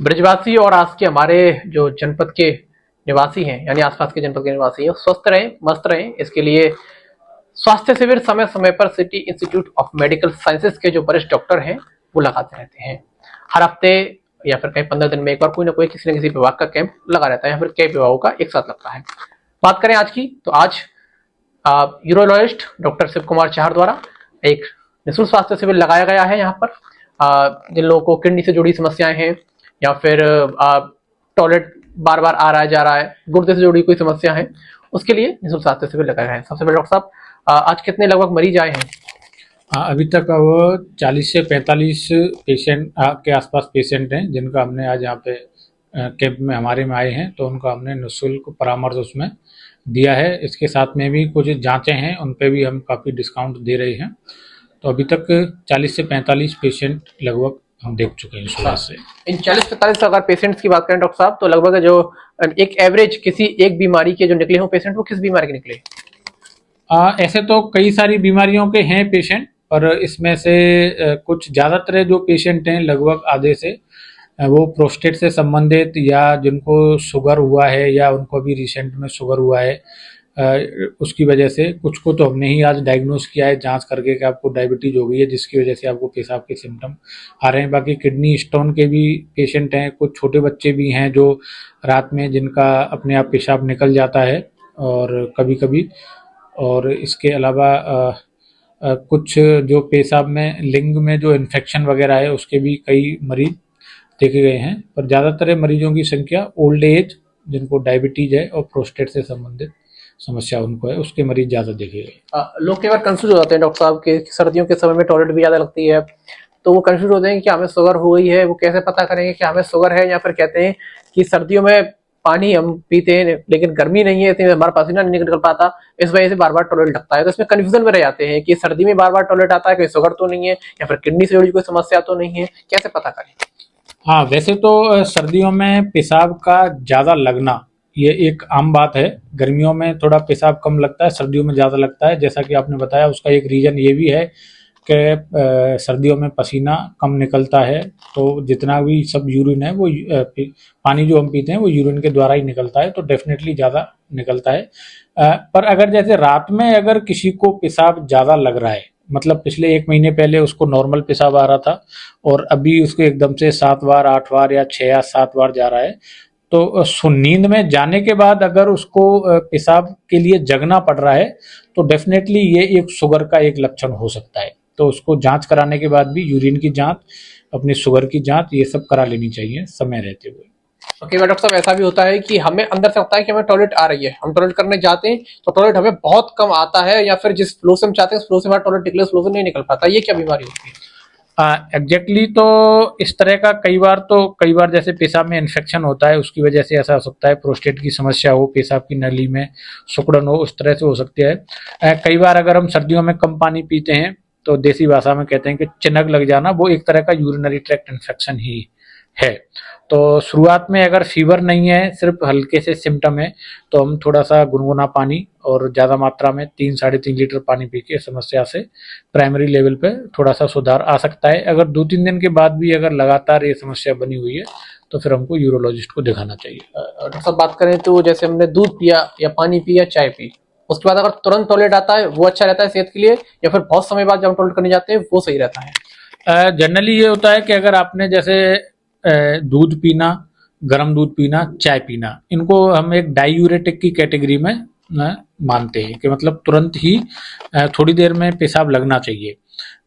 ब्रजवासी और आज के हमारे जो जनपद के निवासी हैं यानी आसपास के जनपद के निवासी हैं स्वस्थ रहें, मस्त रहें, इसके लिए स्वास्थ्य शिविर समय समय पर city institute of medical sciences के जो वरिष्ठ डॉक्टर हैं वो लगाते रहते हैं। हर हफ्ते या फिर कहीं 15 दिन में एक बार कोई ना कोई किसी न किसी विभाग का कैंप लगा रहता है या फिर कई विभागों का एक साथ लगता है। बात करें आज की, तो आज यूरोलॉजिस्ट डॉक्टर शिव कुमार चाहर द्वारा एक निःशुल्क स्वास्थ्य शिविर लगाया गया है। यहाँ पर जिन लोगों को किडनी से जुड़ी समस्याएं हैं या फिर टॉयलेट बार बार आ रहा है जा रहा है, गुर्दे से जुड़ी कोई समस्या है, उसके लिए निःशुल्क स्वास्थ्य शिविर लगाया है। सबसे पहले डॉक्टर साहब, आज कितने लगभग मरीज आए हैं? अभी तक अब 40 से 45 पेशेंट के आसपास पेशेंट हैं जिनका हमने आज यहाँ पे कैंप में हमारे में आए हैं, तो उनका हमने निःशुल्क परामर्श उसमें दिया है। इसके साथ में भी कुछ जांचें हैं, उन पे भी हम काफ़ी डिस्काउंट दे रहे हैं। तो अभी तक 40 से 45 पेशेंट लगभग हम देख चुके हैं इस वजह से। इन 40-45 अगर पेशेंट्स की बात करें डॉक्टर साहब, तो लगभग जो एक एवरेज किसी एक बीमारी के जो निकले हो पेशेंट, वो किस बीमारी के निकले? ऐसे तो कई सारी बीमारियों के हैं पेशेंट, और इसमें से कुछ ज़्यादातर जो पेशेंट हैं लगभग आधे से वो प्रोस्टेट से संबंधित या जिनको शुगर हुआ है या उनको भी रिसेंट में शुगर हुआ है उसकी वजह से, कुछ को तो हमने ही आज डायग्नोस किया है जांच करके कि आपको डायबिटीज हो गई है जिसकी वजह से आपको पेशाब के सिम्टम आ रहे हैं। बाकी किडनी स्टोन के भी पेशेंट हैं, कुछ छोटे बच्चे भी हैं जो रात में जिनका अपने आप पेशाब निकल जाता है और कभी कभी, और इसके अलावा कुछ जो पेशाब में लिंग में जो इन्फेक्शन वगैरह है उसके भी कई मरीज देखे गए हैं। पर ज़्यादातर मरीजों की संख्या ओल्ड एज जिनको डायबिटीज है और प्रोस्टेट से संबंधित समस्या उनको है, उसके मरीज ज़्यादा देखे गए। लोग कई बार कंफ्यूज हो जाते हैं डॉक्टर साहब के सर्दियों के समय में टॉयलेट भी ज़्यादा लगती है, तो वो कंफ्यूज होते हैं कि हमें शुगर हो गई है, वो कैसे पता करेंगे कि हमें शुगर है, या फिर कहते हैं कि सर्दियों में पानी हम पीते हैं लेकिन गर्मी नहीं है इसलिए हमारा पसीना नहीं निकल पाता, इस वजह से बार बार टॉयलेट लगता है। तो इसमें कंफ्यूजन में रह जाते हैं कि सर्दी में बार बार टॉयलेट आता है, कोई शुगर तो नहीं है या फिर किडनी से जुड़ी कोई समस्या तो नहीं है, कैसे पता करें? हाँ, वैसे तो सर्दियों में पेशाब का ज़्यादा लगना ये एक आम बात है। गर्मियों में थोड़ा पेशाब कम लगता है, सर्दियों में ज़्यादा लगता है। जैसा कि आपने बताया, उसका एक रीज़न ये भी है कि सर्दियों में पसीना कम निकलता है, तो जितना भी सब यूरिन है वो पानी जो हम पीते हैं वो यूरिन के द्वारा ही निकलता है, तो डेफिनेटली ज़्यादा निकलता है। पर अगर जैसे रात में अगर किसी को पेशाब ज़्यादा लग रहा है, मतलब पिछले 1 महीने पहले उसको नॉर्मल पेशाब आ रहा था और अभी उसको एकदम से 7 बार 8 बार या 6 या 7 बार जा रहा है, तो नींद में जाने के बाद अगर उसको पेशाब के लिए जगना पड़ रहा है तो डेफिनेटली ये एक शुगर का एक लक्षण हो सकता है। तो उसको जांच कराने के बाद भी यूरिन की जांच, अपनी शुगर की जांच, ये सब करा लेनी चाहिए समय रहते हुए। ओके डॉक्टर साहब, ऐसा भी होता है कि हमें अंदर से लगता है कि हमें टॉयलेट आ रही है, हम टॉयलेट करने जाते हैं तो टॉयलेट हमें बहुत कम आता है, या फिर जिस फ्लो से हम चाहते हैं उस फ्लो से हमारा टॉयलेट निकले, उस फ्लो से नहीं निकल पाता, ये क्या बीमारी होती है? एग्जैक्टली तो इस तरह का कई बार जैसे पेशाब में इन्फेक्शन होता है उसकी वजह से ऐसा हो सकता है, प्रोस्टेट की समस्या हो, पेशाब की नली में सिकुड़न हो, उस तरह से हो सकती है। कई बार अगर हम सर्दियों में कम पानी पीते हैं तो देसी भाषा में कहते हैं कि चिनक लग जाना, वो एक तरह का यूरिनरी ट्रैक्ट इन्फेक्शन ही है। तो शुरुआत में अगर फीवर नहीं है, सिर्फ हल्के से सिम्टम है, तो हम थोड़ा सा गुनगुना पानी और ज़्यादा मात्रा में 3-3.5 लीटर पानी पी के समस्या से प्राइमरी लेवल पे थोड़ा सा सुधार आ सकता है। अगर 2-3 दिन के बाद भी अगर लगातार ये समस्या बनी हुई है तो फिर हमको यूरोलॉजिस्ट को दिखाना चाहिए। डॉक्टर साहब, बात करें तो जैसे हमने दूध पिया या पानी पिया, चाय पी, उसके बाद अगर तुरंत टॉयलेट आता है वो अच्छा रहता है सेहत के लिए, या फिर बहुत समय बाद जब हम टॉयलेट करने जाते हैं वो सही रहता है? जनरली ये होता है कि अगर आपने जैसे दूध पीना, गर्म दूध पीना, चाय पीना, इनको हम एक डायूरेटिक की कैटेगरी में मानते हैं कि मतलब तुरंत ही थोड़ी देर में पेशाब लगना चाहिए,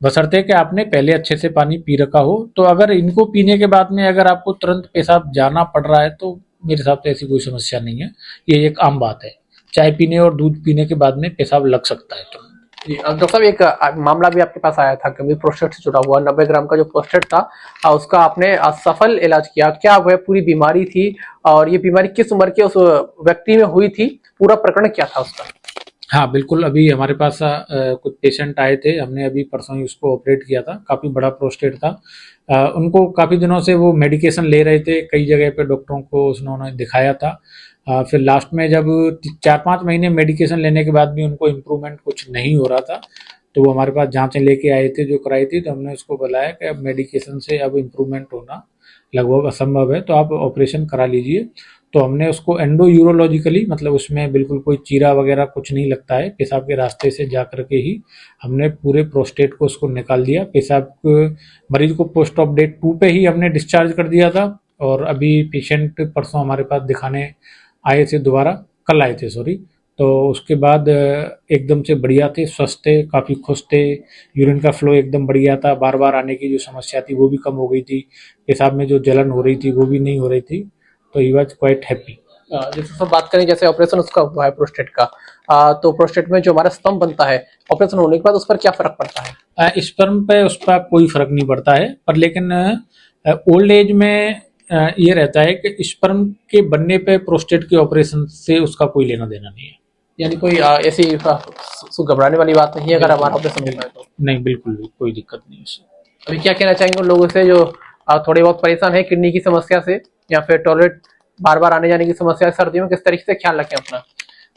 बशर्ते कि आपने पहले अच्छे से पानी पी रखा हो। तो अगर इनको पीने के बाद में अगर आपको तुरंत पेशाब जाना पड़ रहा है तो मेरे हिसाब से ऐसी कोई समस्या नहीं है, ये एक आम बात है। चाय पीने और दूध पीने के बाद में पेशाब लग सकता है। तो डॉक्टर साहब, एक मामला भी आपके पास आया था कभी प्रोस्टेट से जुड़ा हुआ, 90 ग्राम का जो प्रोस्टेट था, उसका आपने सफल इलाज किया, क्या वह पूरी बीमारी थी और ये बीमारी किस उम्र के उस व्यक्ति में हुई थी, पूरा प्रकरण क्या था उसका? हाँ बिल्कुल, अभी हमारे पास कुछ पेशेंट आए थे, हमने अभी परसों ही उसको ऑपरेट किया था। काफ़ी बड़ा प्रोस्टेट था, उनको काफ़ी दिनों से वो मेडिकेशन ले रहे थे, कई जगह पे डॉक्टरों को उन्होंने दिखाया था। फिर लास्ट में जब 4-5 महीने मेडिकेशन लेने के बाद भी उनको इम्प्रूवमेंट कुछ नहीं हो रहा था, तो वो हमारे पास जांचें लेके आए थे जो कराई थी, तो हमने उसको बुलाया कि अब मेडिकेशन से अब इम्प्रूवमेंट होना लगभग असंभव है, तो आप ऑपरेशन करा लीजिए। तो हमने उसको एंडो यूरोलॉजिकली, मतलब उसमें बिल्कुल कोई चीरा वगैरह कुछ नहीं लगता है, पेशाब के रास्ते से जा करके ही हमने पूरे प्रोस्टेट को उसको निकाल दिया। पेशाब मरीज को पोस्ट ऑफ डे 2 पे ही हमने डिस्चार्ज कर दिया था, और अभी पेशेंट परसों हमारे पास दिखाने आए थे, दोबारा कल आए थे सॉरी। तो उसके बाद एकदम से बढ़िया थे, स्वस्थ थे, काफ़ी खुश थे, यूरिन का फ्लो एकदम बढ़िया था, बार बार आने की जो समस्या थी वो भी कम हो गई थी, पेशाब में जो जलन हो रही थी वो भी नहीं हो रही थी। तो ही वॉज क्वाइट हैप्पी। जैसे सब बात करें, जैसे ऑपरेशन उसका हुआ है प्रोस्टेट का, तो प्रोस्टेट में जो हमारा स्तंभ बनता है ऑपरेशन होने के बाद, उस पर क्या फर्क पड़ता है? स्पर्म पे उस पर कोई फर्क नहीं पड़ता है, पर लेकिन ओल्ड एज में ये रहता है कि स्पर्म के बनने पे प्रोस्टेट के ऑपरेशन से उसका कोई लेना देना नहीं है। यानी कोई ऐसी घबराने वाली बात नहीं है अगर हमारा ऑपरेशन होता है तो? नहीं, बिल्कुल भी कोई दिक्कत नहीं है। अभी क्या कहना चाहेंगे उन लोगों से जो थोड़े बहुत परेशान है किडनी की समस्या से, या फिर टॉयलेट बार बार आने जाने की समस्या है सर्दियों में, किस तरीके से ख्याल रखें अपना?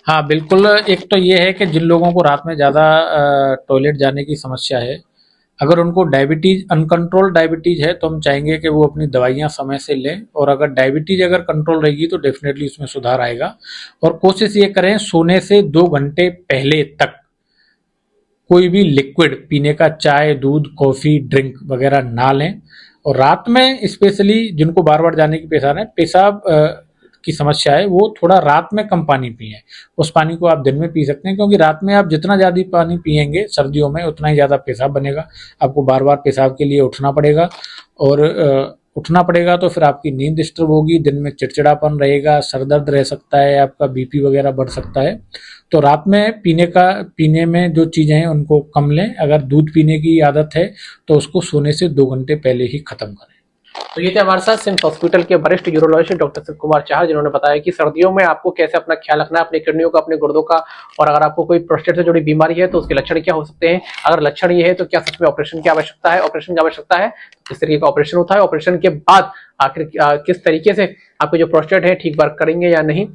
हाँ बिल्कुल, एक तो ये है कि जिन लोगों को रात में ज़्यादा टॉयलेट जाने की समस्या है, अगर उनको डायबिटीज़, अनकंट्रोल डायबिटीज़ है, तो हम चाहेंगे कि वो अपनी दवाइयाँ समय से लें, और अगर डायबिटीज़ अगर कंट्रोल रहेगी तो डेफिनेटली उसमें सुधार आएगा। और कोशिश ये करें सोने से 2 घंटे पहले तक कोई भी लिक्विड पीने का, चाय, दूध, कॉफ़ी, ड्रिंक वगैरह ना लें। और रात में स्पेशली जिनको बार बार जाने की पेशाब की समस्या है, वो थोड़ा रात में कम पानी पिएं। उस पानी को आप दिन में पी सकते हैं, क्योंकि रात में आप जितना ज़्यादा पानी पिएंगे सर्दियों में उतना ही ज़्यादा पेशाब बनेगा, आपको बार बार पेशाब के लिए उठना पड़ेगा, और उठना पड़ेगा तो फिर आपकी नींद डिस्टर्ब होगी, दिन में चिड़चिड़ापन रहेगा, सर दर्द रह सकता है, आपका बीपी वगैरह बढ़ सकता है। तो रात में पीने में जो चीज़ें हैं उनको कम लें। अगर दूध पीने की आदत है तो उसको सोने से 2 घंटे पहले ही खत्म करें। तो ये थे हमारे साथ सिम्स हॉस्पिटल के वरिष्ठ यूरोलॉजिस्ट डॉक्टर शिव कुमार चाहर, जिन्होंने बताया कि सर्दियों में आपको कैसे अपना ख्याल रखना है, अपनी किडनियों का, अपने गुर्दों का, और अगर आपको कोई प्रोस्टेट से जुड़ी बीमारी है तो उसके लक्षण क्या हो सकते हैं। अगर लक्षण ये है तो क्या सच में ऑपरेशन की आवश्यकता है, ऑपरेशन की आवश्यकता है तो किस तरीके का ऑपरेशन होता है, ऑपरेशन के बाद आखिर किस तरीके से आपके जो प्रोस्टेट है ठीक वर्क करेंगे या नहीं।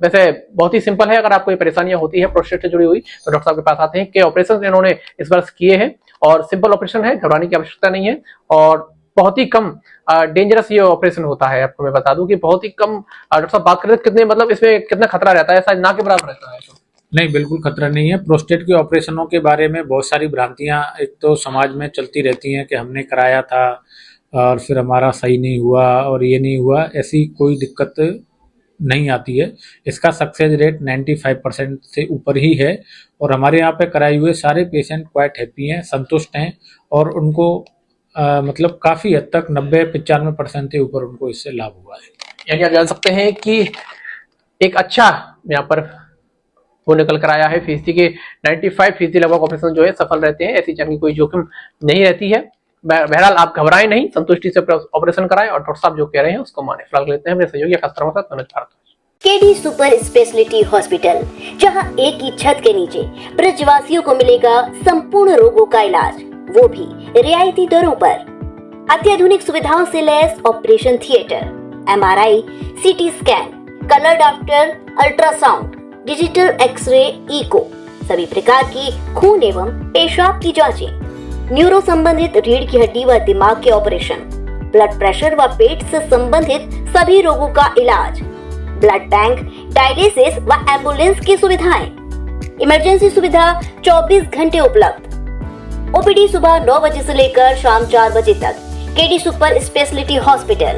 वैसे बहुत ही सिंपल है, अगर आपको ये परेशानियां होती है प्रोस्टेट से जुड़ी हुई तो डॉक्टर साहब के पास आते हैं। कि ऑपरेशन इन्होंने इस वर्ष किए हैं और सिंपल ऑपरेशन है, घबराने की आवश्यकता नहीं है, और बहुत ही कम डेंजरस ये ऑपरेशन होता है। आपको मैं बता दूं कि बहुत ही कम। डॉक्टर साहब बात करें कितने, मतलब इसमें कितना खतरा रहता है, शायद ना के बराबर रहता है? नहीं, बिल्कुल खतरा नहीं है। प्रोस्टेट के ऑपरेशनों के बारे में बहुत सारी भ्रांतियां एक तो समाज में चलती रहती हैं कि हमने कराया था और फिर हमारा सही नहीं हुआ और ये नहीं हुआ। ऐसी कोई दिक्कत नहीं आती है। इसका सक्सेस रेट 95% से ऊपर ही है, और हमारे यहाँ पे कराए हुए सारे पेशेंट क्वाइट हैप्पी हैं, संतुष्ट हैं, और उनको मतलब काफ़ी हद तक 90-95% से ऊपर उनको इससे लाभ हुआ है। यानी आप जान सकते हैं कि एक अच्छा यहाँ पर वो निकल कर आया है। फीसदी के 95% लगभग ऑपरेशन जो है सफल रहते हैं, ऐसी जंग की कोई जोखिम नहीं रहती है। बहरहाल आप घबराएं नहीं, संतुष्टि से ऑपरेशन कराएं और डॉक्टर साहब जो कह रहे हैं उसको माने। फिलहाल लेते हैं अपने सहयोगी खासतौर के साथ Manoj Bhardwaj. KD super speciality hospital, जहां एक ही छत के नीचे ब्रजवासियों को मिलेगा संपूर्ण रोगों का इलाज, वो भी रियायती दरों पर। अत्याधुनिक सुविधाओं से लैस operation theatre, MRI, CT scan, colour doctor, ultrasound, digital x-ray, echo, सभी प्रकार की खून एवं पेशाब की जांचें, न्यूरो संबंधित रीढ़ की हड्डी व दिमाग के ऑपरेशन, ब्लड प्रेशर व पेट से संबंधित सभी रोगों का इलाज, ब्लड बैंक, डायलिसिस व एम्बुलेंस की सुविधाएं, इमरजेंसी सुविधा 24 घंटे उपलब्ध। OPD सुबह 9 बजे से लेकर शाम 4 बजे तक। KD super speciality hospital.